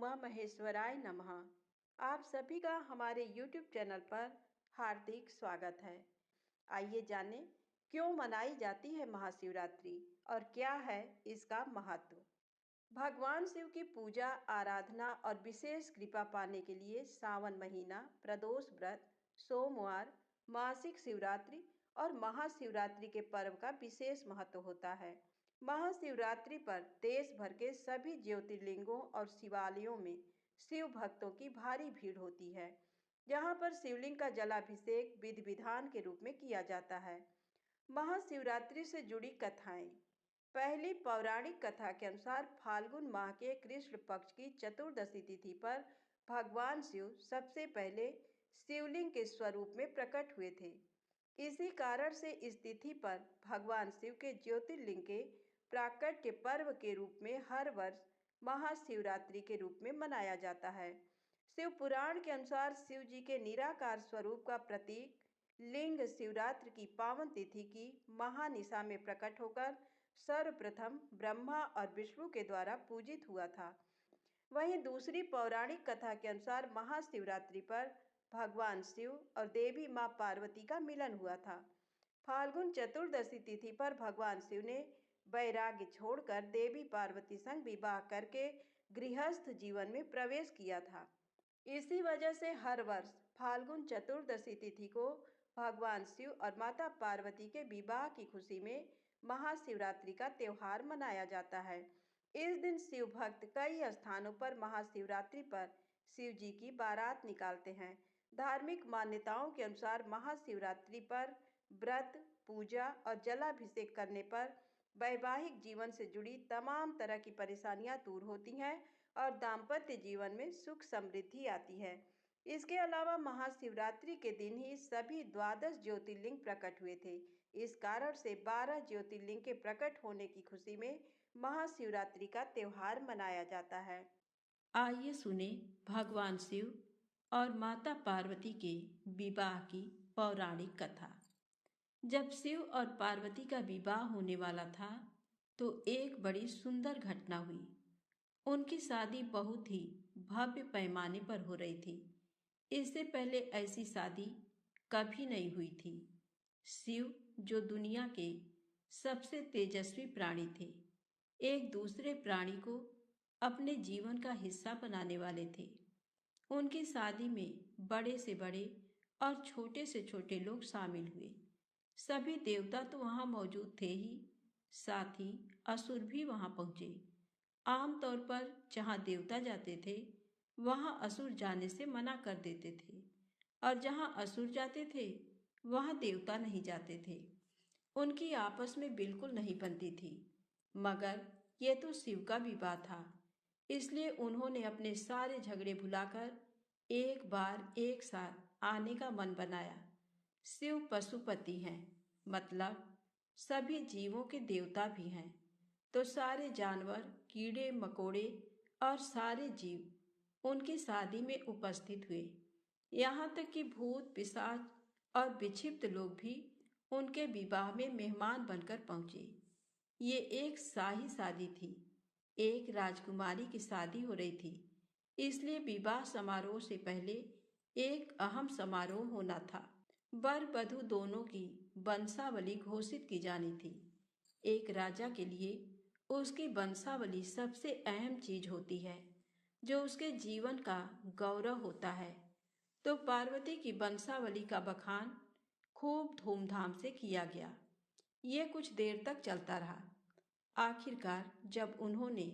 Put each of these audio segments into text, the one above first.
उमा महेश्वराय नमः। आप सभी का हमारे YouTube चैनल पर हार्दिक स्वागत है। आइए जानें क्यों मनाई जाती है महाशिवरात्रि और क्या है इसका महत्व। भगवान शिव की पूजा आराधना और विशेष कृपा पाने के लिए सावन महीना, प्रदोष व्रत, सोमवार, मासिक शिवरात्रि और महाशिवरात्रि के पर्व का विशेष महत्व होता है। महाशिवरात्रि पर देश भर के सभी ज्योतिर्लिंगों और शिवालयों में शिव भक्तों की भारी भीड़ होती है, जहां पर शिवलिंग का जलाभिषेक विधि विधान के रूप में किया जाता है। महाशिवरात्रि से जुड़ी कथाएं। पहली पौराणिक कथा के अनुसार फाल्गुन माह के कृष्ण पक्ष की चतुर्दशी तिथि पर भगवान शिव सबसे पहले शिवलिंग के स्वरूप में प्रकट हुए थे। इसी कारण से इस तिथि पर भगवान शिव के ज्योतिर्लिंग के प्राकट्य पर्व के रूप में हर वर्ष महाशिवरात्रि के रूप में मनाया जाता है। शिव पुराण के अनुसार शिव जी के निराकार स्वरूप का प्रतीक लिंग शिवरात्रि की पावन तिथि की महानिशा में प्रकट होकर सर्वप्रथम ब्रह्मा और विष्णु के द्वारा पूजित हुआ था। वहीं दूसरी पौराणिक कथा के अनुसार महाशिवरात्रि पर भगवान शिव और देवी मां पार्वती का मिलन हुआ था। फाल्गुन चतुर्दशी तिथि पर भगवान शिव ने वैराग्य छोड़कर देवी पार्वती संग विवाह करके गृहस्थ जीवन में प्रवेश किया था। इसी वजह से हर वर्ष फाल्गुन चतुर्दशी तिथि को भगवान शिव और माता पार्वती के विवाह की खुशी में महाशिवरात्रि का त्योहार मनाया जाता है। इस दिन शिव भक्त कई स्थानों पर महाशिवरात्रि पर शिव जी की बारात निकालते हैं। धार्मिक मान्यताओं के अनुसार महाशिवरात्रि पर व्रत, पूजा और जलाभिषेक करने पर वैवाहिक जीवन से जुड़ी तमाम तरह की परेशानियां दूर होती हैं और दाम्पत्य जीवन में सुख समृद्धि आती है। इसके अलावा महाशिवरात्रि के दिन ही सभी 12 ज्योतिर्लिंग प्रकट हुए थे। इस कारण से 12 ज्योतिर्लिंग के प्रकट होने की खुशी में महाशिवरात्रि का त्योहार मनाया जाता है। आइए सुने भगवान शिव और माता पार्वती के विवाह की पौराणिक कथा। जब शिव और पार्वती का विवाह होने वाला था तो एक बड़ी सुंदर घटना हुई। उनकी शादी बहुत ही भव्य पैमाने पर हो रही थी। इससे पहले ऐसी शादी कभी नहीं हुई थी। शिव, जो दुनिया के सबसे तेजस्वी प्राणी थे, एक दूसरे प्राणी को अपने जीवन का हिस्सा बनाने वाले थे। उनकी शादी में बड़े से बड़े और छोटे से छोटे लोग शामिल हुए। सभी देवता तो वहां मौजूद थे ही, साथ ही असुर भी वहां पहुंचे। आमतौर पर जहां देवता जाते थे वहां असुर जाने से मना कर देते थे, और जहां असुर जाते थे वहां देवता नहीं जाते थे। उनकी आपस में बिल्कुल नहीं बनती थी। मगर ये तो शिव का विवाह था, इसलिए उन्होंने अपने सारे झगड़े भुलाकर एक बार एक साथ आने का मन बनाया। शिव पशुपति हैं, मतलब सभी जीवों के देवता भी हैं, तो सारे जानवर, कीड़े मकोड़े और सारे जीव उनकी शादी में उपस्थित हुए। यहाँ तक कि भूत, पिशाच और विक्षिप्त लोग भी उनके विवाह में मेहमान बनकर पहुंचे। ये एक शाही शादी थी, एक राजकुमारी की शादी हो रही थी, इसलिए विवाह समारोह से पहले एक अहम समारोह होना था। वर वधू दोनों की वंशावली घोषित की जानी थी। एक राजा के लिए उसकी वंशावली सबसे अहम चीज होती है, जो उसके जीवन का गौरव होता है। तो पार्वती की वंशावली का बखान खूब धूमधाम से किया गया। ये कुछ देर तक चलता रहा। आखिरकार जब उन्होंने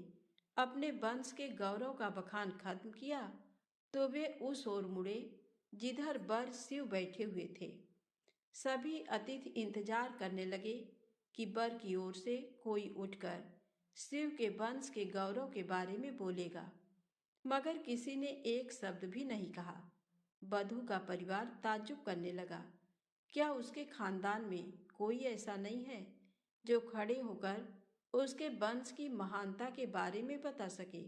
अपने वंश के गौरव का बखान खत्म किया तो वे उस ओर मुड़े जिधर वर शिव बैठे हुए थे। सभी अतिथि इंतजार करने लगे कि वर की ओर से कोई उठकर शिव के वंश के गौरव के बारे में बोलेगा, मगर किसी ने एक शब्द भी नहीं कहा। वधू का परिवार ताज्जुब करने लगा। क्या उसके खानदान में कोई ऐसा नहीं है जो खड़े होकर उसके वंश की महानता के बारे में बता सके?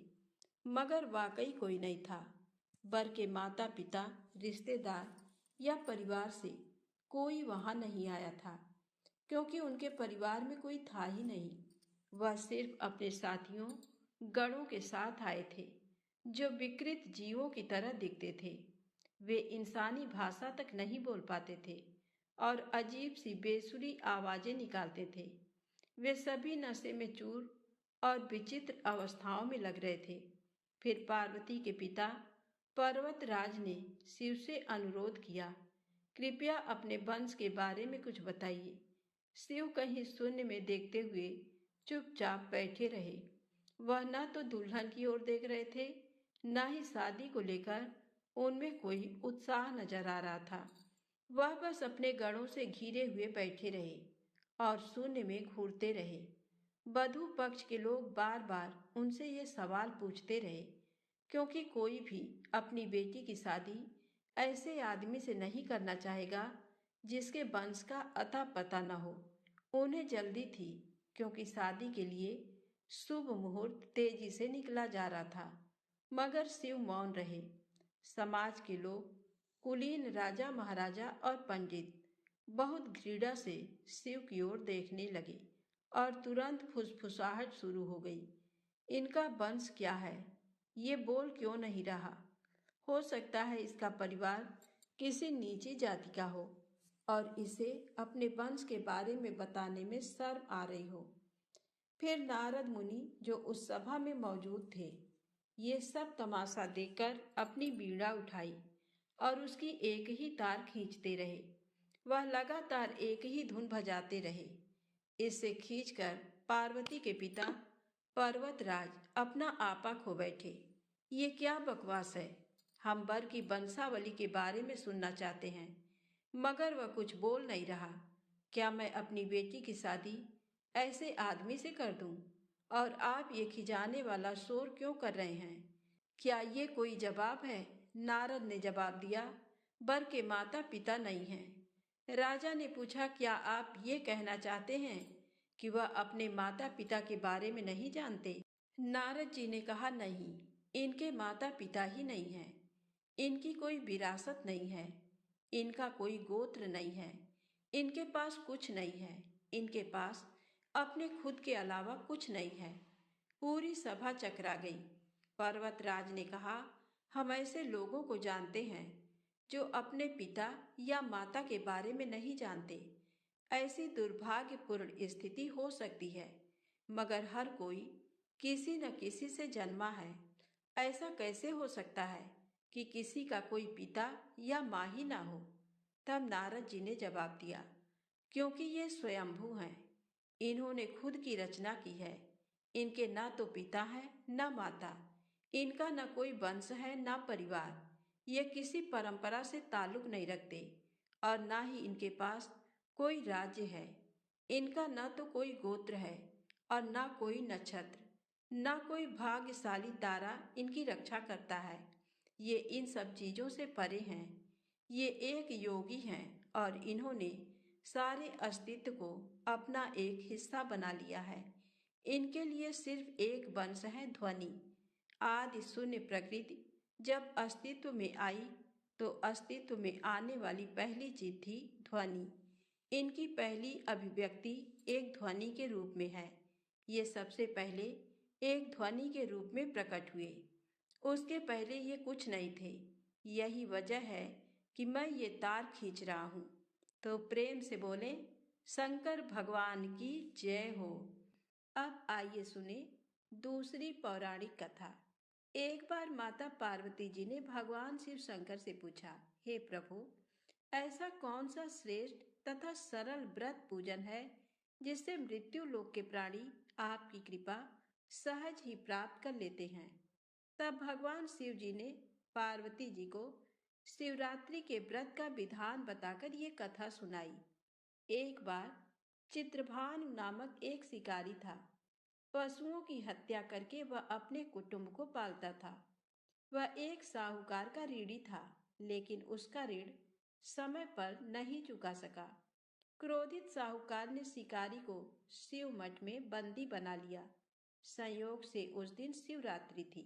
मगर वाकई कोई नहीं था। वर के माता पिता, रिश्तेदार या परिवार से कोई वहां नहीं आया था, क्योंकि उनके परिवार में कोई था ही नहीं। वह सिर्फ अपने साथियों, गणों के साथ आए थे। जो विकृत जीवों की तरह दिखते थे। वे इंसानी भाषा तक नहीं बोल पाते थे और अजीब सी बेसुरी आवाजें निकालते थे। वे सभी नशे में चूर और विचित्र अवस्थाओं में लग रहे थे। फिर पार्वती के पिता पर्वतराज ने शिव से अनुरोध किया, कृपया अपने वंश के बारे में कुछ बताइए। शिव कहीं शून्य में देखते हुए चुपचाप बैठे रहे। वह न तो दुल्हन की ओर देख रहे थे, न ही शादी को लेकर उनमें कोई उत्साह नजर आ रहा था। वह बस अपने गढ़ों से घिरे हुए बैठे रहे और शून्य में घूरते रहे। वधू पक्ष के लोग बार बार उनसे ये सवाल पूछते रहे, क्योंकि कोई भी अपनी बेटी की शादी ऐसे आदमी से नहीं करना चाहेगा जिसके वंश का अता पता न हो। उन्हें जल्दी थी, क्योंकि शादी के लिए शुभ मुहूर्त तेजी से निकला जा रहा था। मगर शिव मौन रहे। समाज के लोग, कुलीन राजा महाराजा और पंडित बहुत घृणा से शिव की ओर देखने लगे और तुरंत फुसफुसाहट शुरू हो गई। इनका वंश क्या है? ये बोल क्यों नहीं रहा? हो सकता है इसका परिवार किसी नीची जाति का हो और इसे अपने वंश के बारे में बताने में शर्म आ रही हो। फिर नारद मुनि, जो उस सभा में मौजूद थे, ये सब तमाशा देखकर अपनी बीड़ा उठाई और उसकी एक ही तार खींचते रहे। वह लगातार एक ही धुन बजाते रहे। इससे खींचकर पार्वती के पिता पर्वतराज अपना आपा खो बैठे। ये क्या बकवास है? हम वर की वंशावली के बारे में सुनना चाहते हैं। मगर वह कुछ बोल नहीं रहा। क्या मैं अपनी बेटी की शादी ऐसे आदमी से कर दूं? और आप ये खिजाने वाला शोर क्यों कर रहे हैं? क्या ये कोई जवाब है? नारद ने जवाब दिया, वर के माता पिता नहीं हैं। राजा ने पूछा, क्या आप ये कहना चाहते हैं कि वह अपने माता पिता के बारे में नहीं जानते? नारद जी ने कहा, नहीं, इनके माता पिता ही नहीं हैं। इनकी कोई विरासत नहीं है। इनका कोई गोत्र नहीं है। इनके पास कुछ नहीं है। इनके पास अपने खुद के अलावा कुछ नहीं है। पूरी सभा चकरा गई। पर्वतराज ने कहा, हम ऐसे लोगों को जानते हैं जो अपने पिता या माता के बारे में नहीं जानते। ऐसी दुर्भाग्यपूर्ण स्थिति हो सकती है, मगर हर कोई किसी न किसी से जन्मा है। ऐसा कैसे हो सकता है कि किसी का कोई पिता या माँ ही ना हो? तब नारद जी ने जवाब दिया, क्योंकि ये स्वयंभू हैं। इन्होंने खुद की रचना की है। इनके ना तो पिता है न माता। इनका न कोई वंश है न परिवार। ये किसी परंपरा से ताल्लुक नहीं रखते और ना ही इनके पास कोई राज्य है। इनका न तो कोई गोत्र है और न कोई नक्षत्र, न कोई भाग्यशाली तारा इनकी रक्षा करता है। ये इन सब चीजों से परे हैं। ये एक योगी हैं और इन्होंने सारे अस्तित्व को अपना एक हिस्सा बना लिया है। इनके लिए सिर्फ एक वंश है, ध्वनि। आदि शून्य प्रकृति जब अस्तित्व में आई तो अस्तित्व में आने वाली पहली चीज थी ध्वनि। इनकी पहली अभिव्यक्ति एक ध्वनि के रूप में है। ये सबसे पहले एक ध्वनि के रूप में प्रकट हुए। उसके पहले ये कुछ नहीं थे। यही वजह है कि मैं ये तार खींच रहा हूँ। तो प्रेम से बोले, शंकर भगवान की जय हो। अब आइए सुने दूसरी पौराणिक कथा। एक बार माता पार्वती जी ने भगवान शिव शंकर से पूछा, हे प्रभु, ऐसा कौन सा श्रेष्ठ तथा सरल व्रत पूजन है जिससे मृत्यु लोक के प्राणी आपकी कृपा सहज ही प्राप्त कर लेते हैं? तब भगवान शिव जी ने पार्वती जी को शिवरात्रि के व्रत का विधान बताकर ये कथा सुनाई। एक बार चित्रभानु नामक एक शिकारी था। पशुओं की हत्या करके वह अपने कुटुंब को पालता था। वह एक साहूकार का ऋणी था, लेकिन उसका ऋण समय पर नहीं चुका सका। क्रोधित साहूकार ने शिकारी को शिव मठ में बंदी बना लिया। संयोग से उस दिन शिवरात्रि थी।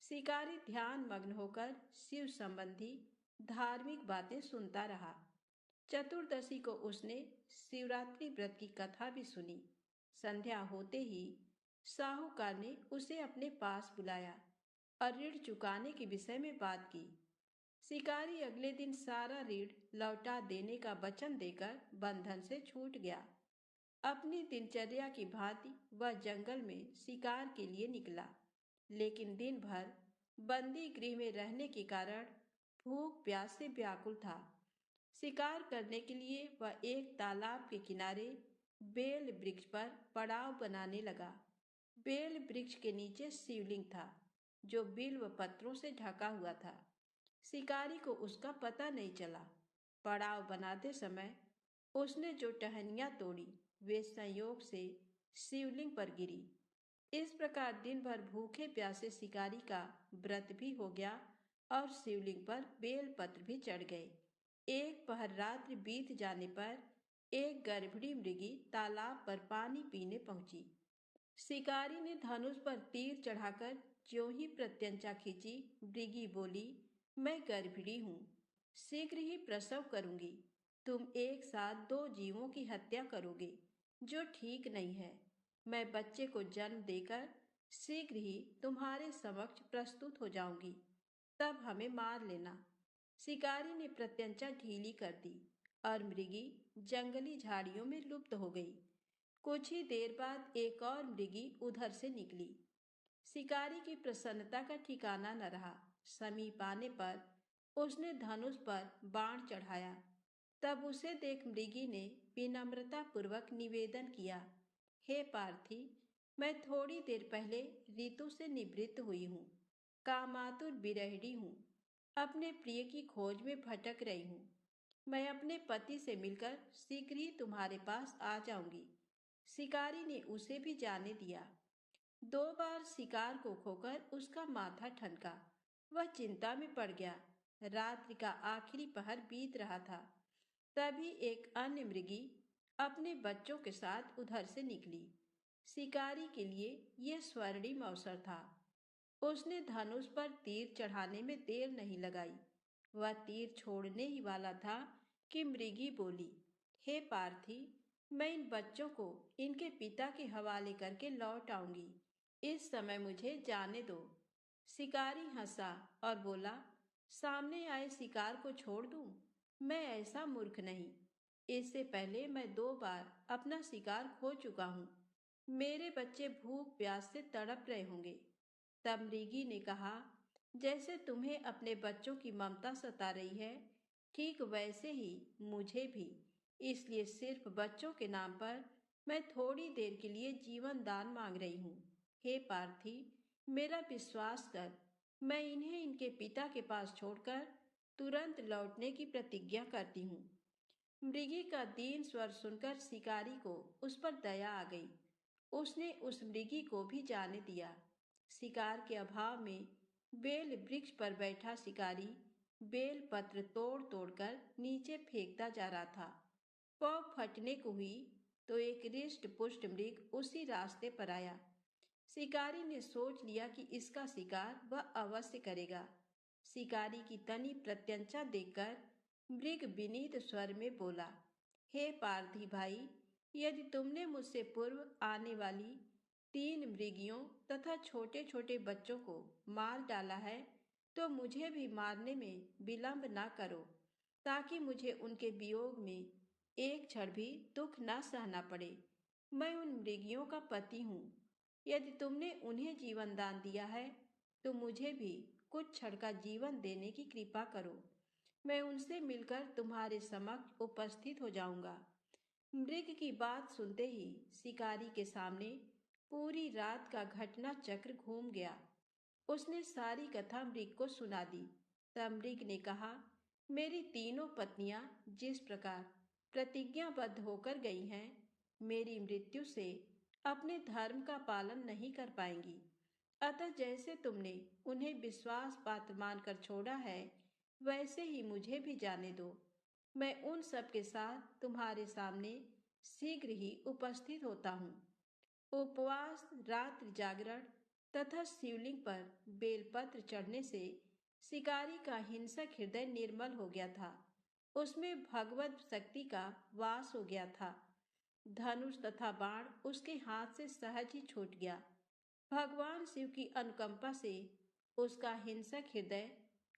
शिकारी ध्यान मग्न होकर शिव संबंधी धार्मिक बातें सुनता रहा। चतुर्दशी को उसने शिवरात्रि व्रत की कथा भी सुनी। संध्या होते ही साहूकार ने उसे अपने पास बुलाया। और ऋण चुकाने के विषय में बात की। शिकारी अगले दिन सारा ऋण लौटा देने का वचन देकर बंधन से छूट गया। अपनी दिनचर्या की भांति वह जंगल में शिकार के लिए निकला, लेकिन दिन भर बंदी गृह में रहने के कारण भूख प्यास से व्याकुल था। शिकार करने के लिए वह एक तालाब के किनारे बेल वृक्ष पर पड़ाव बनाने लगा। बेल वृक्ष के नीचे शिवलिंग था, जो बिल्व पत्रों से ढका हुआ था। शिकारी को उसका पता नहीं चला। पड़ाव बनाते समय उसने जो टहनियां तोड़ी, वे संयोग से शिवलिंग पर गिरी। इस प्रकार दिन भर भूखे प्यासे शिकारी का व्रत भी हो गया और शिवलिंग पर बेलपत्र भी चढ़ गए। एक पहर रात्रि बीत जाने पर एक गर्भिणी मृगी तालाब पर पानी पीने पहुंची। शिकारी ने धनुष पर तीर चढ़ाकर ज्यों ही प्रत्यंचा खींची, मृगी बोली, मैं गर्भिणी हूँ, शीघ्र ही प्रसव करूंगी। तुम एक साथ दो जीवों की हत्या करोगे, जो ठीक नहीं है। मैं बच्चे को जन्म देकर शीघ्र ही तुम्हारे समक्ष प्रस्तुत हो जाऊंगी, तब हमें मार लेना। शिकारी ने प्रत्यंचा ढीली कर दी और मृगी जंगली झाड़ियों में लुप्त हो गई। कुछ ही देर बाद एक और मृगी उधर से निकली। शिकारी की प्रसन्नता का ठिकाना न रहा। समीप आने पर उसने धनुष पर बाण चढ़ाया। तब उसे देख मृगी ने विनम्रता पूर्वक निवेदन किया, हे पार्थी, मैं थोड़ी देर पहले ऋतु से निवृत्त हुई हूँ, कामातुर विरहिणी हूँ, अपने प्रिय की खोज में भटक रही हूँ। मैं अपने पति से मिलकर शीघ्र ही तुम्हारे पास आ जाऊंगी। शिकारी ने उसे भी जाने दिया। 2 बार शिकार को खोकर उसका माथा ठनका। वह चिंता में पड़ गया। रात्रि का आखिरी पहर बीत रहा था। तभी एक अन्य मृगी अपने बच्चों के साथ उधर से निकली। शिकारी के लिए यह स्वर्णिम अवसर था। उसने धनुष पर तीर चढ़ाने में देर नहीं लगाई। वह तीर छोड़ने ही वाला था कि मृगी बोली, हे पार्थी, मैं इन बच्चों को इनके पिता के हवाले करके लौट आऊंगी। इस समय मुझे जाने दो। शिकारी हंसा और बोला, सामने आए शिकार को छोड़ दूं? मैं ऐसा मूर्ख नहीं। इससे पहले मैं 2 बार अपना शिकार खो चुका हूँ। मेरे बच्चे भूख प्यास से तड़प रहे होंगे। तब मृगी ने कहा, जैसे तुम्हें अपने बच्चों की ममता सता रही है, ठीक वैसे ही मुझे भी। इसलिए सिर्फ बच्चों के नाम पर मैं थोड़ी देर के लिए जीवन दान मांग रही हूँ। हे पार्थी, मेरा विश्वास कर, मैं इन्हें इनके पिता के पास छोड़कर तुरंत लौटने की प्रतिज्ञा करती हूँ। मृगी का दीन स्वर सुनकर शिकारी को उस पर दया आ गई। उसने उस मृगी को भी जाने दिया। शिकार के अभाव में बेल वृक्ष पर बैठा शिकारी बेल पत्र तोड़ तोड़कर नीचे फेंकता जा रहा था। पौ फटने को हुई तो एक रिष्ट पुष्ट मृग उसी रास्ते पर आया। शिकारी ने सोच लिया कि इसका शिकार वह अवश्य करेगा। शिकारी की तनी प्रत्यंचा देखकर मृग विनीत स्वर में बोला, हे पारधी भाई, यदि तुमने मुझसे पूर्व आने वाली 3 मृगियों तथा छोटे छोटे बच्चों को मार डाला है, तो मुझे भी मारने में विलंब ना करो, ताकि मुझे उनके वियोग में एक क्षण भी दुख ना सहना पड़े। मैं उन मृगियों का पति हूँ। यदि तुमने उन्हें जीवन दान दिया है, तो मुझे भी कुछ क्षण का जीवन देने की कृपा करो। मैं उनसे मिलकर तुम्हारे समक्ष उपस्थित हो जाऊंगा। मृग की बात सुनते ही शिकारी के सामने पूरी रात का घटना चक्र घूम गया। उसने सारी कथा मृग को सुना दी। तब मृग ने कहा, मेरी तीनों पत्नियां जिस प्रकार प्रतिज्ञाबद्ध होकर गई हैं, मेरी मृत्यु से अपने धर्म का पालन नहीं कर पाएंगी। अतः जैसे तुमने उन्हें विश्वास पात्र मानकर छोड़ा है, वैसे ही मुझे भी जाने दो। मैं उन सब के साथ तुम्हारे सामने शीघ्र ही उपस्थित होता हूँ। उपवास, रात्रि जागरण तथा शिवलिंग पर बेलपत्र चढ़ने से शिकारी का हिंसक हृदय निर्मल हो गया था। उसमें भगवत शक्ति का वास हो गया था। धनुष तथा बाण उसके हाथ से सहज ही छूट गया। भगवान शिव की अनुकंपा से उसका हिंसक हृदय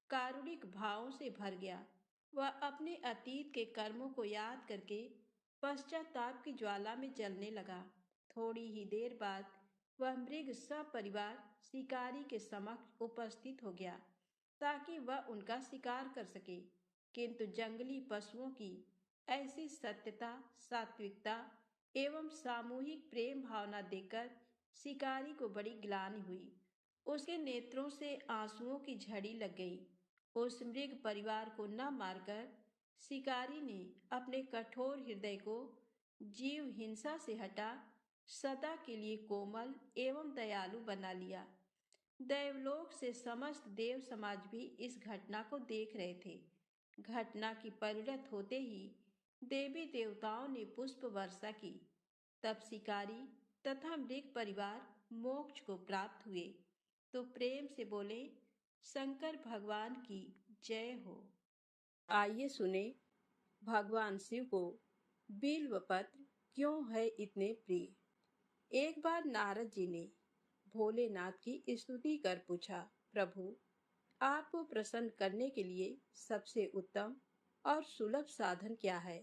कारुणिक भावों से भर गया। वह अपने अतीत के कर्मों को याद करके पश्चाताप की ज्वाला में जलने लगा। थोड़ी ही देर बाद वह मृग सपरिवार शिकारी के समक्ष उपस्थित हो गया ताकि वह उनका शिकार कर सके। किंतु जंगली पशुओं की ऐसी सत्यता, सात्विकता एवं सामूहिक प्रेम भावना देखकर शिकारी को बड़ी ग्लानि हुई। उसके नेत्रों से आंसुओं की झड़ी लग गई। उस मृग परिवार को न मारकर शिकारी ने अपने कठोर हृदय को जीव हिंसा से हटा सदा के लिए कोमल एवं दयालु बना लिया। देवलोक से समस्त देव समाज भी इस घटना को देख रहे थे। घटना की परिणत होते ही देवी देवताओं ने पुष्प वर्षा की। तब शिकारी तथा मृग परिवार मोक्ष को प्राप्त हुए। तो प्रेम से बोले, शंकर भगवान की जय हो। आइए सुने भगवान शिव को बिल्व पत्र क्यों है इतने प्रिय। एक बार नारद जी ने भोलेनाथ की स्तुति कर पूछा, प्रभु, आपको प्रसन्न करने के लिए सबसे उत्तम और सुलभ साधन क्या है?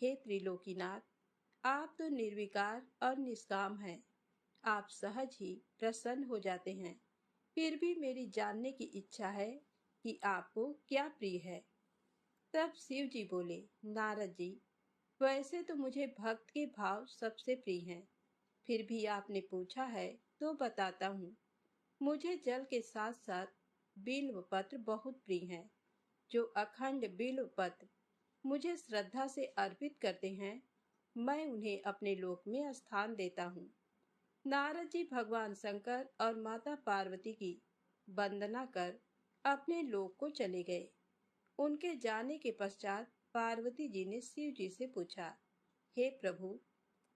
हे त्रिलोकीनाथ, आप तो निर्विकार और निष्काम हैं। आप सहज ही प्रसन्न हो जाते हैं। फिर भी मेरी जानने की इच्छा है कि आपको क्या प्रिय है। तब शिव जी बोले, नारद जी, वैसे तो मुझे भक्त के भाव सबसे प्रिय हैं। फिर भी आपने पूछा है तो बताता हूँ। मुझे जल के साथ साथ बिल्व पत्र बहुत प्रिय हैं। जो अखंड बिल्व पत्र मुझे श्रद्धा से अर्पित करते हैं, मैं उन्हें अपने लोक में स्थान देता हूँ। नारद जी भगवान शंकर और माता पार्वती की वंदना कर अपने लोक को चले गए। उनके जाने के पश्चात पार्वती जी ने शिव जी से पूछा, हे प्रभु,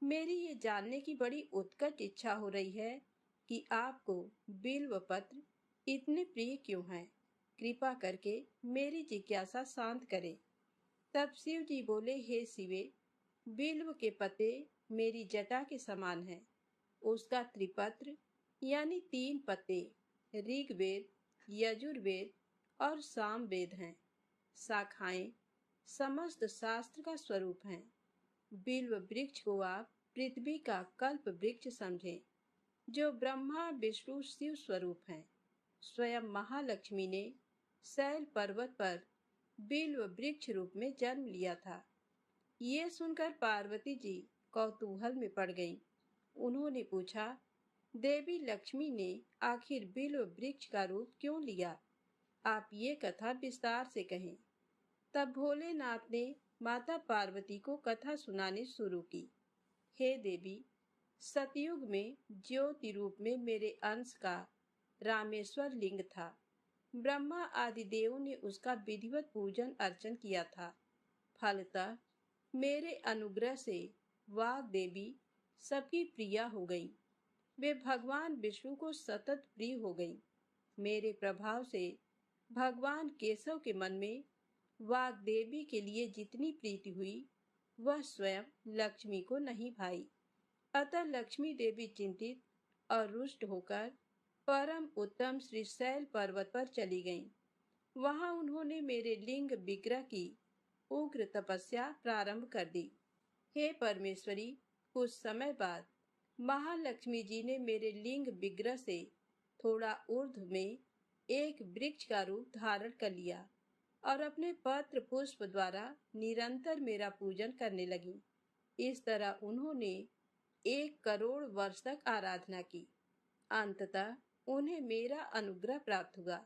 मेरी ये जानने की बड़ी उत्कट इच्छा हो रही है कि आपको बिल्व पत्र इतने प्रिय क्यों हैं। कृपा करके मेरी जिज्ञासा शांत करें। तब शिव जी बोले, हे शिवे, बिल्व के पत्ते मेरी जटा के समान हैं। उसका त्रिपत्र यानी 3 पत्ते ऋग्वेद, यजुर्वेद और सामवेद हैं। शाखाएं समस्त शास्त्र का स्वरूप हैं। बिल्व वृक्ष को आप पृथ्वी का कल्प वृक्ष समझें, जो ब्रह्मा विष्णु शिव स्वरूप हैं। स्वयं महालक्ष्मी ने शैल पर्वत पर बिल्व वृक्ष रूप में जन्म लिया था। ये सुनकर पार्वती जी कौतूहल में पड़ गईं। उन्होंने पूछा, देवी लक्ष्मी ने आखिर बिल्व वृक्ष का रूप क्यों लिया? आप ये कथा विस्तार से कहें। तब भोलेनाथ ने माता पार्वती को कथा सुनानी शुरू की। हे देवी, सतयुग में ज्योति रूप में मेरे अंश का रामेश्वर लिंग था। ब्रह्मा आदि देवों ने उसका विधिवत पूजन अर्चन किया था। फलतः मेरे अनुग्रह से वाग देवी सबकी प्रिया हो गई। वे भगवान विष्णु को सतत प्रिय हो गई। मेरे प्रभाव से भगवान केशव के मन में वाग देवी के लिए जितनी प्रीति हुई, वह स्वयं लक्ष्मी को नहीं भाई। अतः लक्ष्मी देवी चिंतित और रुष्ट होकर परम उत्तम श्रीशैल पर्वत पर चली गईं। वहां उन्होंने मेरे लिंग विग्रह की उग्र तपस्या प्रारंभ कर दी। हे परमेश्वरी, कुछ समय बाद महालक्ष्मी जी ने मेरे लिंग विग्रह से थोड़ा ऊर्ध्व में एक वृक्ष का रूप धारण कर लिया और अपने पत्र पुष्प द्वारा निरंतर मेरा पूजन करने लगी। इस तरह उन्होंने 1 करोड़ वर्ष तक आराधना की। अंततः उन्हें मेरा अनुग्रह प्राप्त हुआ।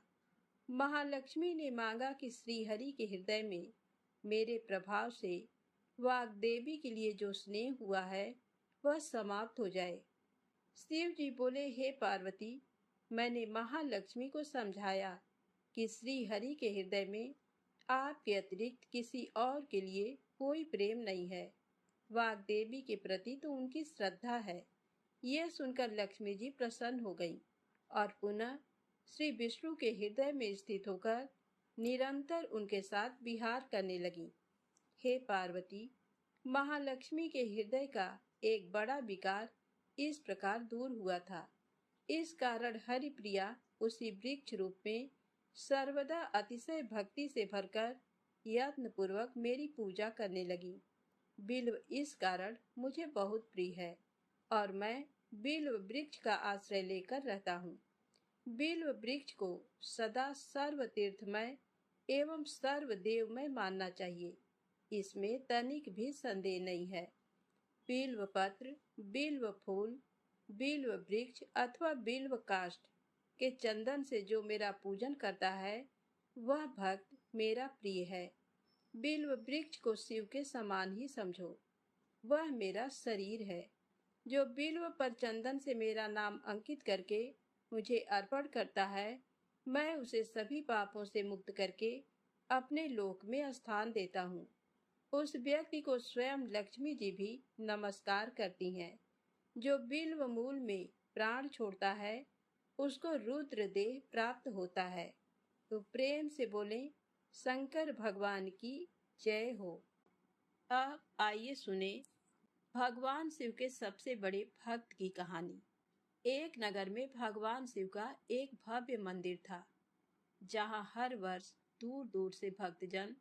महालक्ष्मी ने मांगा कि श्रीहरि के हृदय में मेरे प्रभाव से वाग्देवी के लिए जो स्नेह हुआ है, वह समाप्त हो जाए। शिव जी बोले, हे पार्वती, मैंने महालक्ष्मी को समझाया कि श्रीहरि के हृदय में आपके अतिरिक्त किसी और के लिए कोई प्रेम नहीं है। वाग्देवी के प्रति तो उनकी श्रद्धा है। यह सुनकर लक्ष्मी जी प्रसन्न हो गईं और पुनः श्री विष्णु के हृदय में स्थित होकर निरंतर उनके साथ विहार करने लगी। हे पार्वती, महालक्ष्मी के हृदय का एक बड़ा विकार इस प्रकार दूर हुआ था। इस कारण हरिप्रिया उसी वृक्ष रूप में सर्वदा अतिशय भक्ति से भरकर यत्न पूर्वक मेरी पूजा करने लगी। बिल्व इस कारण मुझे बहुत प्रिय है और मैं बिल्व वृक्ष का आश्रय लेकर रहता हूँ। बिल्व वृक्ष को सदा सर्व तीर्थमय एवं सर्वदेवमय मानना चाहिए, इसमें तनिक भी संदेह नहीं है। बिल्व पत्र, बिल्व फूल, बिल्व वृक्ष अथवा बिल्व काष्ठ के चंदन से जो मेरा पूजन करता है वह भक्त मेरा प्रिय है। बिल्व वृक्ष को शिव के समान ही समझो, वह मेरा शरीर है। जो बिल्व पर चंदन से मेरा नाम अंकित करके मुझे अर्पण करता है, मैं उसे सभी पापों से मुक्त करके अपने लोक में स्थान देता हूँ। उस व्यक्ति को स्वयं लक्ष्मी जी भी नमस्कार करती हैं। जो बिल्व मूल में प्राण छोड़ता है उसको रुद्र देह प्राप्त होता है। तो प्रेम से बोले शंकर भगवान की जय हो। अब आइए सुने भगवान शिव के सबसे बड़े भक्त की कहानी। एक नगर में भगवान शिव का एक भव्य मंदिर था, जहां हर वर्ष दूर दूर से भक्तजन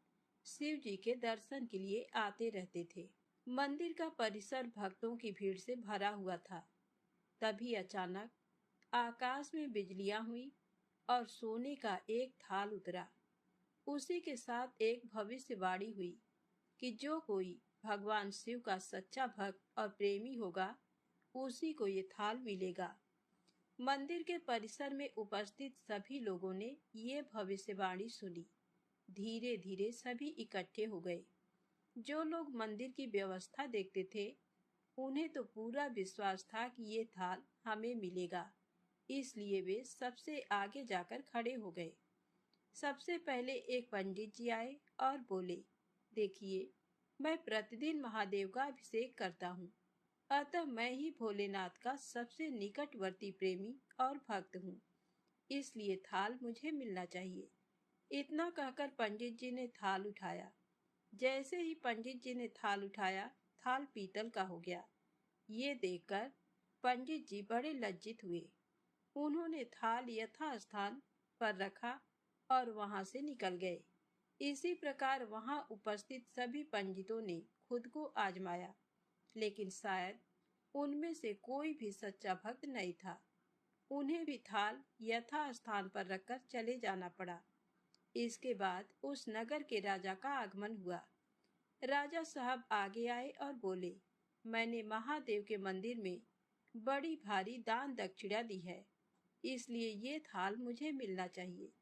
शिव जी के दर्शन के लिए आते रहते थे। मंदिर का परिसर भक्तों की भीड़ से भरा हुआ था। तभी अचानक आकाश में बिजलियां हुई और सोने का एक थाल उतरा। उसी के साथ एक भविष्यवाणी हुई कि जो कोई भगवान शिव का सच्चा भक्त और प्रेमी होगा, उसी को ये थाल मिलेगा। मंदिर के परिसर में उपस्थित सभी लोगों ने ये भविष्यवाणी सुनी। धीरे धीरे सभी इकट्ठे हो गए। जो लोग मंदिर की व्यवस्था देखते थे, उन्हें तो पूरा विश्वास था कि ये थाल हमें मिलेगा, इसलिए वे सबसे आगे जाकर खड़े हो गए। सबसे पहले एक पंडित जी आए और बोले, देखिए, मैं प्रतिदिन महादेव का अभिषेक करता हूँ, अतः मैं ही भोलेनाथ का सबसे निकटवर्ती प्रेमी और भक्त हूँ, इसलिए थाल मुझे मिलना चाहिए। इतना कहकर पंडित जी ने थाल उठाया। जैसे ही पंडित जी ने थाल उठाया, थाल पीतल का हो गया। ये देखकर पंडित जी बड़े लज्जित हुए। उन्होंने थाल यथास्थान पर रखा और वहां से निकल गए। इसी प्रकार वहां उपस्थित सभी पंडितों ने खुद को आजमाया, लेकिन शायद उनमें से कोई भी सच्चा भक्त नहीं था। उन्हें भी थाल यथास्थान पर रखकर चले जाना पड़ा। इसके बाद उस नगर के राजा का आगमन हुआ। राजा साहब आगे आए और बोले, मैंने महादेव के मंदिर में बड़ी भारी दान दक्षिणा दी है, इसलिए ये थाल मुझे मिलना चाहिए।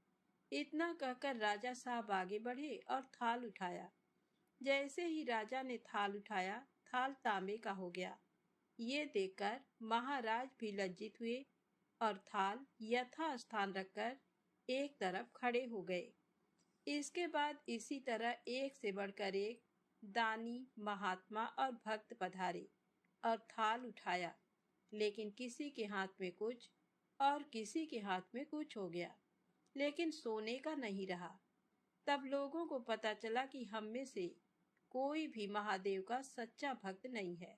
इतना कहकर राजा साहब आगे बढ़े और थाल उठाया। जैसे ही राजा ने थाल उठाया, थाल तांबे का हो गया। ये देखकर महाराज भी लज्जित हुए और थाल यथास्थान रखकर एक तरफ खड़े हो गए। इसके बाद इसी तरह एक से बढ़कर एक दानी, महात्मा और भक्त पधारे और थाल उठाया, लेकिन किसी के हाथ में कुछ और किसी के हाथ में कुछ हो गया, लेकिन सोने का नहीं रहा। तब लोगों को पता चला कि हम में से कोई भी महादेव का सच्चा भक्त नहीं है।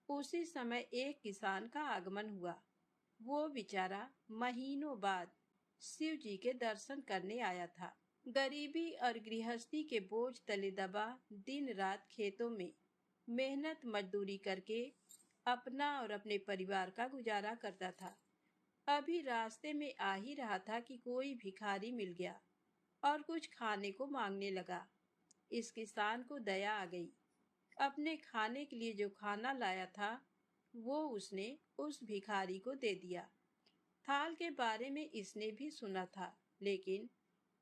उसी समय एक किसान का आगमन हुआ। वो बेचारा महीनों बाद शिव जी के दर्शन करने आया था। गरीबी और गृहस्थी के बोझ तले दबा दिन रात खेतों में मेहनत मजदूरी करके अपना और अपने परिवार का गुजारा करता था। अभी रास्ते में आ ही रहा था कि कोई भिखारी मिल गया और कुछ खाने को मांगने लगा। इस किसान को दया आ गई। अपने खाने के लिए जो खाना लाया था, वो उसने उस भिखारी को दे दिया। थाल के बारे में इसने भी सुना था, लेकिन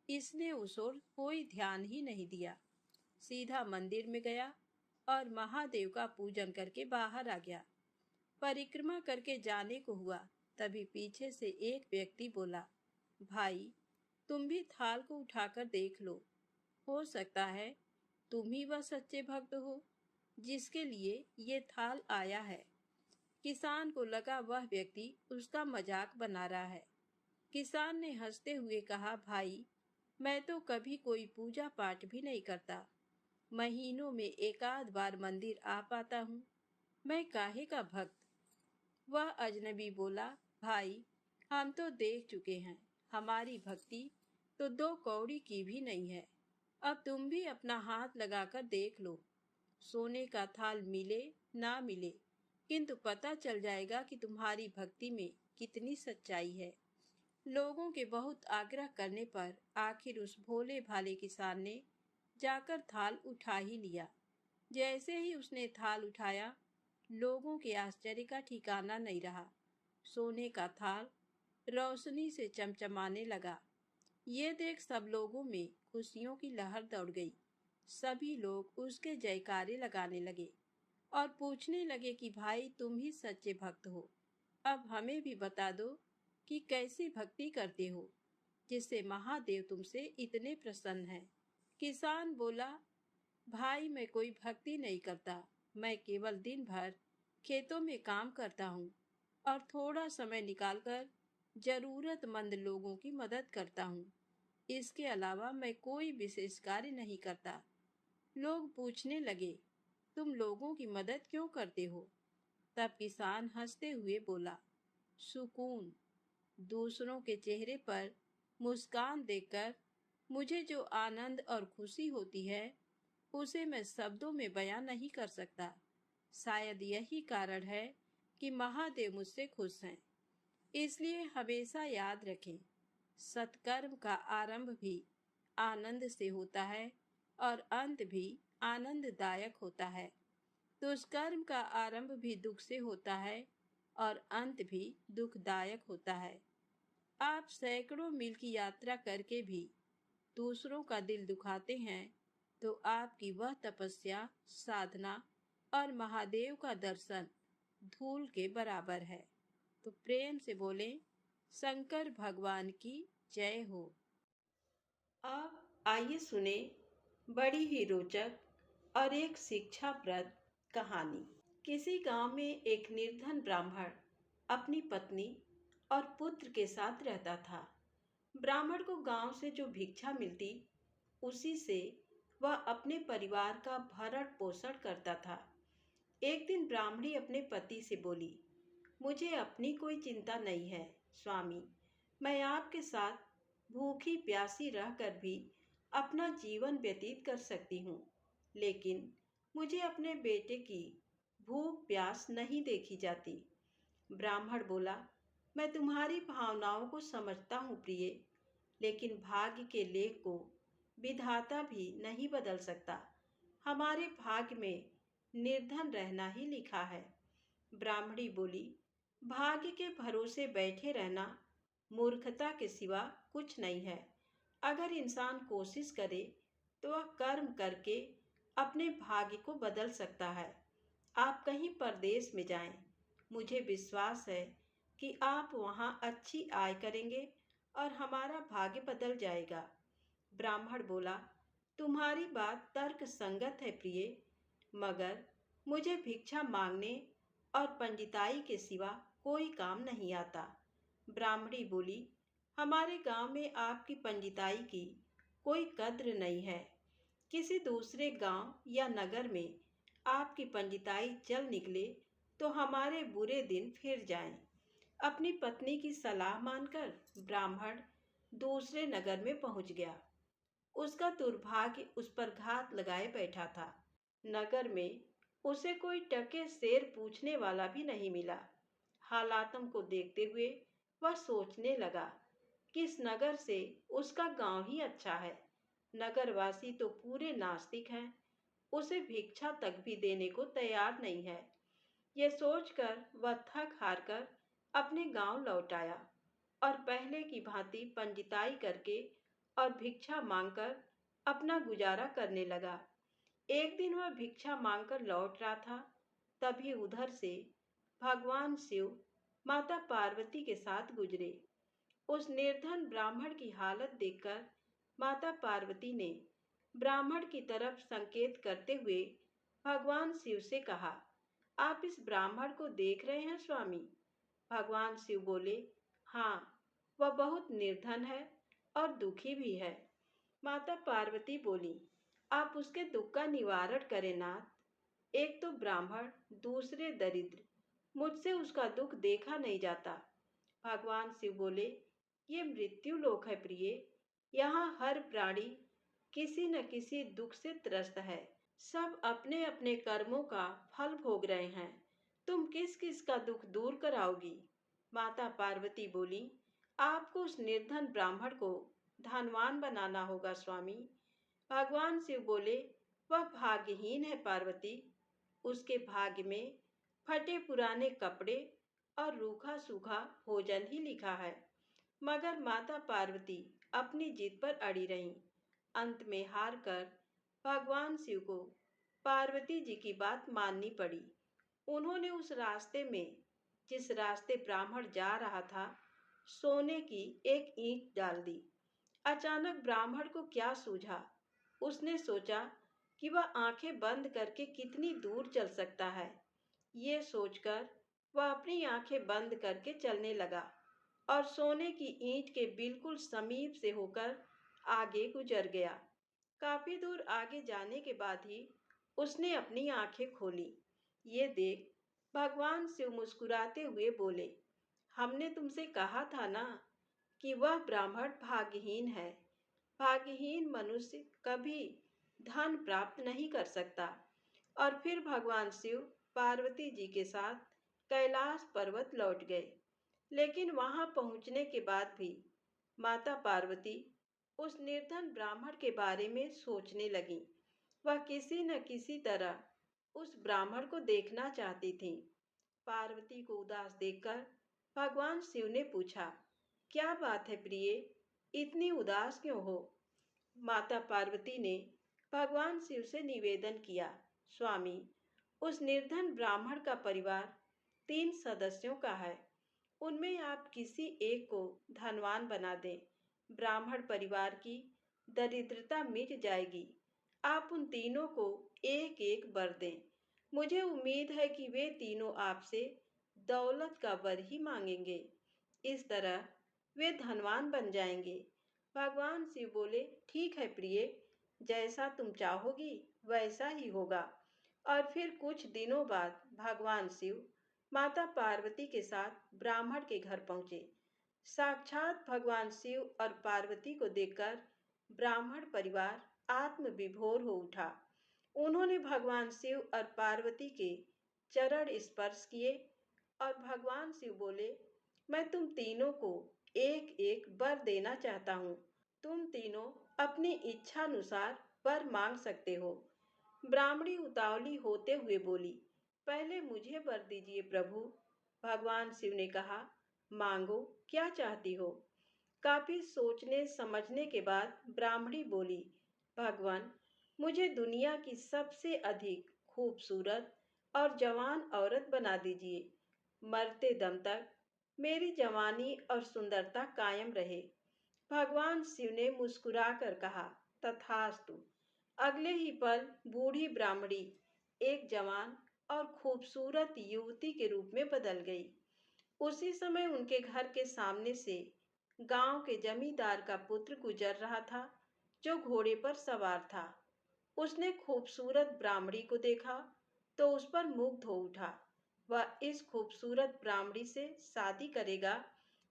इसने उस ओर कोई ध्यान ही नहीं दिया। सीधा मंदिर में गया और महादेव का पूजन करके बाहर आ गया। परिक्रमा करके जाने को हुआ, तभी पीछे से एक व्यक्ति बोला, भाई, तुम भी थाल को उठाकर देख लो। हो सकता है तुम ही वह सच्चे भक्त हो जिसके लिए ये थाल आया है। किसान को लगा वह व्यक्ति उसका मजाक बना रहा है। किसान ने हंसते हुए कहा, भाई, मैं तो कभी कोई पूजा पाठ भी नहीं करता। महीनों में एकाध बार मंदिर आ पाता हूँ। मैं काहे का भक्त। वह अजनबी बोला, भाई, हम तो देख चुके हैं, हमारी भक्ति तो 2 कौड़ी की भी नहीं है। अब तुम भी अपना हाथ लगाकर देख लो। सोने का थाल मिले ना मिले, किंतु पता चल जाएगा कि तुम्हारी भक्ति में कितनी सच्चाई है। लोगों के बहुत आग्रह करने पर आखिर उस भोले भाले किसान ने जाकर थाल उठा ही लिया। जैसे ही उसने थाल उठाया, लोगों के आश्चर्य का ठिकाना नहीं रहा। सोने का थाल रोशनी से चमचमाने लगा। ये देख सब लोगों में खुशियों की लहर दौड़ गई। सभी लोग उसके जयकारे लगाने लगे और पूछने लगे कि भाई तुम ही सच्चे भक्त हो। अब हमें भी बता दो कि कैसी भक्ति करते हो जिससे महादेव तुमसे इतने प्रसन्न हैं। किसान बोला, भाई मैं कोई भक्ति नहीं करता, मैं केवल दिन भर खेतों में काम करता हूँ और थोड़ा समय निकालकर जरूरतमंद लोगों की मदद करता हूँ। इसके अलावा मैं कोई विशेष कार्य नहीं करता। लोग पूछने लगे, तुम लोगों की मदद क्यों करते हो? तब किसान हंसते हुए बोला, सुकून। दूसरों के चेहरे पर मुस्कान देखकर मुझे जो आनंद और खुशी होती है, उसे मैं शब्दों में बयां नहीं कर सकता। शायद यही कारण है कि महादेव मुझसे खुश हैं। इसलिए हमेशा याद रखें, सत्कर्म का आरंभ भी आनंद से होता है और अंत भी आनंददायक होता है। दुष्कर्म का आरंभ भी दुख से होता है और अंत भी दुखदायक होता है। आप सैकड़ों मील की यात्रा करके भी दूसरों का दिल दुखाते हैं, तो आपकी वह तपस्या, साधना और महादेव का दर्शन धूल के बराबर है। तो प्रेम से बोले, शंकर भगवान की जय हो। अब आइए सुने बड़ी ही रोचक और एक शिक्षाप्रद कहानी। किसी गांव में एक निर्धन ब्राह्मण अपनी पत्नी और पुत्र के साथ रहता था। ब्राह्मण को गांव से जो भिक्षा मिलती, उसी से वह अपने परिवार का भरण पोषण करता था। एक दिन ब्राह्मणी अपने पति से बोली, मुझे अपनी कोई चिंता नहीं है स्वामी, मैं आपके साथ भूखी प्यासी रहकर भी अपना जीवन व्यतीत कर सकती हूँ, लेकिन मुझे अपने बेटे की भूख प्यास नहीं देखी जाती। ब्राह्मण बोला, मैं तुम्हारी भावनाओं को समझता हूँ प्रिय, लेकिन भाग्य के लेख को विधाता भी नहीं बदल सकता। हमारे भाग्य में निर्धन रहना ही लिखा है। ब्राह्मणी बोली, भाग्य के भरोसे बैठे रहना मूर्खता के सिवा कुछ नहीं है। अगर इंसान कोशिश करे तो वह कर्म करके अपने भाग्य को बदल सकता है। आप कहीं परदेश में जाएं, मुझे विश्वास है कि आप वहाँ अच्छी आय करेंगे और हमारा भाग्य बदल जाएगा। ब्राह्मण बोला, तुम्हारी बात तर्क संगत है प्रिय, मगर मुझे भिक्षा मांगने और पंडिताई के सिवा कोई काम नहीं आता। ब्राह्मणी बोली, हमारे गांव में आपकी पंडिताई की कोई कद्र नहीं है। किसी दूसरे गांव या नगर में आपकी पंडिताई चल निकले तो हमारे बुरे दिन फिर जाएं। अपनी पत्नी की सलाह मानकर ब्राह्मण दूसरे नगर में पहुंच गया। उसका दुर्भाग्य उस पर घात लगाए बैठा था। नगर में उसे कोई टके शेर पूछने वाला भी नहीं मिला। हालातों को देखते हुए वह सोचने लगा कि इस नगर से उसका गांव ही अच्छा है। नगरवासी तो पूरे नास्तिक हैं, उसे भिक्षा तक भी देने को तैयार नहीं है। ये सोचकर वह थक हार कर अपने गांव लौट आया और पहले की भांति पंडिताई करके और भिक्षा मांगकर अपना गुजारा करने लगा। एक दिन वह भिक्षा मांगकर लौट रहा था, तभी उधर से भगवान शिव माता पार्वती के साथ गुजरे। उस निर्धन ब्राह्मण की हालत देखकर माता पार्वती ने ब्राह्मण की तरफ संकेत करते हुए भगवान शिव से कहा, आप इस ब्राह्मण को देख रहे हैं स्वामी? भगवान शिव बोले, हाँ, वह बहुत निर्धन है और दुखी भी है। माता पार्वती बोली, आप उसके दुख का निवारण करें नाथ। एक तो ब्राह्मण, दूसरे दरिद्र, मुझसे उसका दुख देखा नहीं जाता। भगवान शिव बोले, ये मृत्यु लोक है प्रिय। यहाँ हर प्राणी किसी न किसी दुख से त्रस्त है। सब अपने अपने कर्मों का फल भोग रहे हैं। तुम किस किस का दुख दूर कराओगी? माता पार्वती बोली, आपको उस निर्धन ब्राह्मण को धनवान बनाना होगा स्वामी। भगवान शिव बोले, वह भाग्यहीन है पार्वती। उसके भाग्य में फटे पुराने कपड़े और रूखा सूखा भोजन ही लिखा है। मगर माता पार्वती अपनी जिद पर अड़ी रहीं। अंत में हार कर भगवान शिव को पार्वती जी की बात माननी पड़ी। उन्होंने उस रास्ते में, जिस रास्ते ब्राह्मण जा रहा था, सोने की एक ईंट डाल दी। अचानक ब्राह्मण को क्या सूझा? उसने सोचा कि वह आंखें बंद करके कितनी दूर चल सकता है। ये सोचकर वह अपनी आंखें बंद करके चलने लगा और सोने की ईंट के बिल्कुल समीप से होकर आगे गुजर गया। काफी दूर आगे जाने के बाद ही उसने अपनी आंखें खोली। ये देख भगवान शिव मुस्कुराते हुए बोले, हमने तुमसे कहा था ना कि वह ब्राह्मण भाग्यहीन है। भाग्यहीन मनुष्य कभी धन प्राप्त नहीं कर सकता। और फिर भगवान शिव पार्वती जी के साथ कैलाश पर्वत लौट गए। लेकिन वहां पहुंचने के बाद भी माता पार्वती उस निर्धन ब्राह्मण के बारे में सोचने लगी। वह किसी न किसी तरह उस ब्राह्मण को देखना चाहती थी। पार्वती को उदास देखकर भगवान शिव ने पूछा, क्या बात है प्रिय, इतनी उदास क्यों हो? माता पार्वती ने भगवान शिव से निवेदन किया, स्वामी, उस निर्धन ब्राह्मण का परिवार 3 सदस्यों का है। उनमें आप किसी एक को धनवान बना दें। ब्राह्मण परिवार की दरिद्रता मिट जाएगी। आप उन तीनों को एक एक वर दें। मुझे उम्मीद है कि वे तीनों आपसे दौलत का वर ही मांगेंगे। इस तरह वे धनवान बन जाएंगे। भगवान शिव बोले, ठीक है प्रिय, जैसा तुम चाहोगी वैसा ही होगा। और फिर कुछ दिनों बाद भगवान शिव माता पार्वती के साथ ब्राह्मण के घर पहुंचे। साक्षात भगवान शिव और पार्वती को देखकर ब्राह्मण परिवार आत्म विभोर हो उठा। उन्होंने भगवान शिव और पार्वती के चरण स्पर्श किए और भगवान शिव बोले, मैं तुम तीनों को एक एक वर देना चाहता हूँ। तुम तीनों अपनी इच्छा अनुसार वर मांग सकते हो। ब्राह्मणी उतावली होते हुए बोली, पहले मुझे वर दीजिए प्रभु। भगवान शिव ने कहा, मांगो, क्या चाहती हो? काफी सोचने समझने के बाद ब्राह्मणी बोली, भगवान, मुझे दुनिया की सबसे अधिक खूबसूरत और जवान औरत बना दीजिए। मरते दम तक मेरी जवानी और सुंदरता कायम रहे। भगवान शिव ने मुस्कुराकर कहा, तथास्तु। अगले ही पल बूढ़ी ब्राह्मणी एक जवान और खूबसूरत युवती के रूप में बदल गई। उसी समय उनके घर के सामने से गांव के जमींदार का पुत्र गुजर रहा था, जो घोड़े पर सवार था। उसने खूबसूरत ब्राह्मणी को देखा तो उस पर मुग्ध हो उठा। वह इस खूबसूरत ब्राह्मणी से शादी करेगा।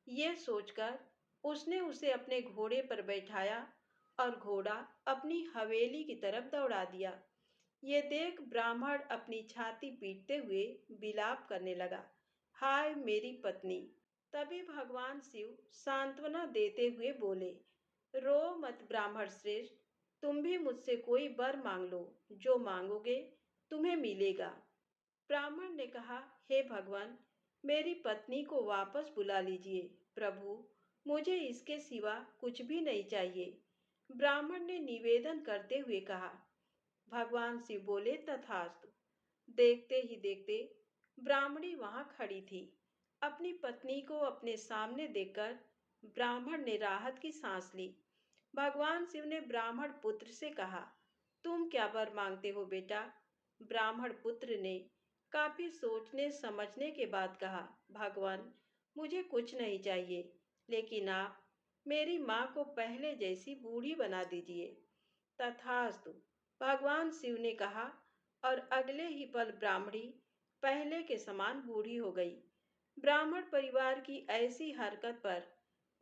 ये सोचकर उसने उसे अपने घोड़े पर बैठाया और घोड़ा अपनी हवेली की तरफ दौड़ा दिया। ये देख ब्राह्मण अपनी छाती पीटते हुए विलाप करने लगा, हाय मेरी पत्नी। तभी भगवान शिव सांत्वना देते हुए बोले, रो मत ब्राह्मण श्रेष्ठ, तुम भी मुझसे कोई वर मांग लो, जो मांगोगे तुम्हें मिलेगा। ब्राह्मण ने कहा, हे भगवान, मेरी पत्नी को वापस बुला लीजिए। प्रभु, मुझे इसके सिवा कुछ भी नहीं चाहिए। ब्राह्मण ने निवेदन करते हुए कहा। भगवान शिव बोले, तथास्तु। देखते ही देखते ब्राह्मणी वहां खड़ी थी। अपनी पत्नी को अपने सामने देखकर ब्राह्मण ने राहत की सांस ली। भगवान शिव ने ब्राह्मण पुत्र से कहा, तुम क्या वर मांगते हो बेटा? ब्राह्मण पुत्र ने काफी सोचने समझने के बाद कहा, भगवान, मुझे कुछ नहीं चाहिए, लेकिन आप मेरी माँ को पहले जैसी बूढ़ी बना दीजिए। तथास्तु, भगवान शिव ने कहा और अगले ही पल ब्राह्मणी पहले के समान बूढ़ी हो गई। ब्राह्मण परिवार की ऐसी हरकत पर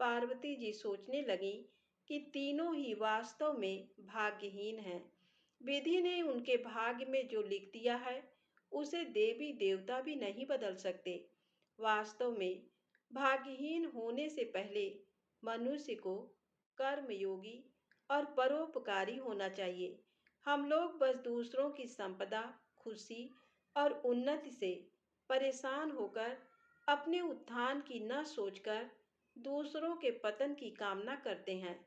पार्वती जी सोचने लगी कि तीनों ही वास्तव में भाग्यहीन हैं। विधि ने उनके भाग्य में जो लिख दिया है उसे देवी देवता भी नहीं बदल सकते। वास्तव में भाग्यहीन होने से पहले मनुष्य को कर्मयोगी और परोपकारी होना चाहिए। हम लोग बस दूसरों की संपदा, खुशी और उन्नति से परेशान होकर अपने उत्थान की न सोचकर दूसरों के पतन की कामना करते हैं।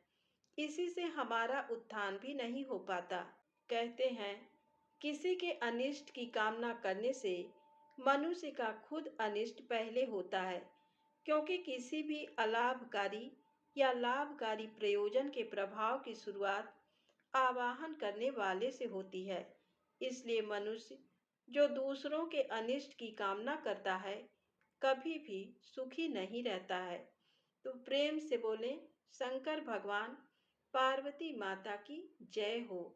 इसी से हमारा उत्थान भी नहीं हो पाता। कहते हैं किसी के अनिष्ट की कामना करने से मनुष्य का खुद अनिष्ट पहले होता है, क्योंकि किसी भी अलाभकारी या लाभकारी प्रयोजन के प्रभाव की शुरुआत आवाहन करने वाले से होती है। इसलिए मनुष्य जो दूसरों के अनिष्ट की कामना करता है कभी भी सुखी नहीं रहता है। तो प्रेम से बोलें शंकर भगवान, पार्वती माता की जय हो।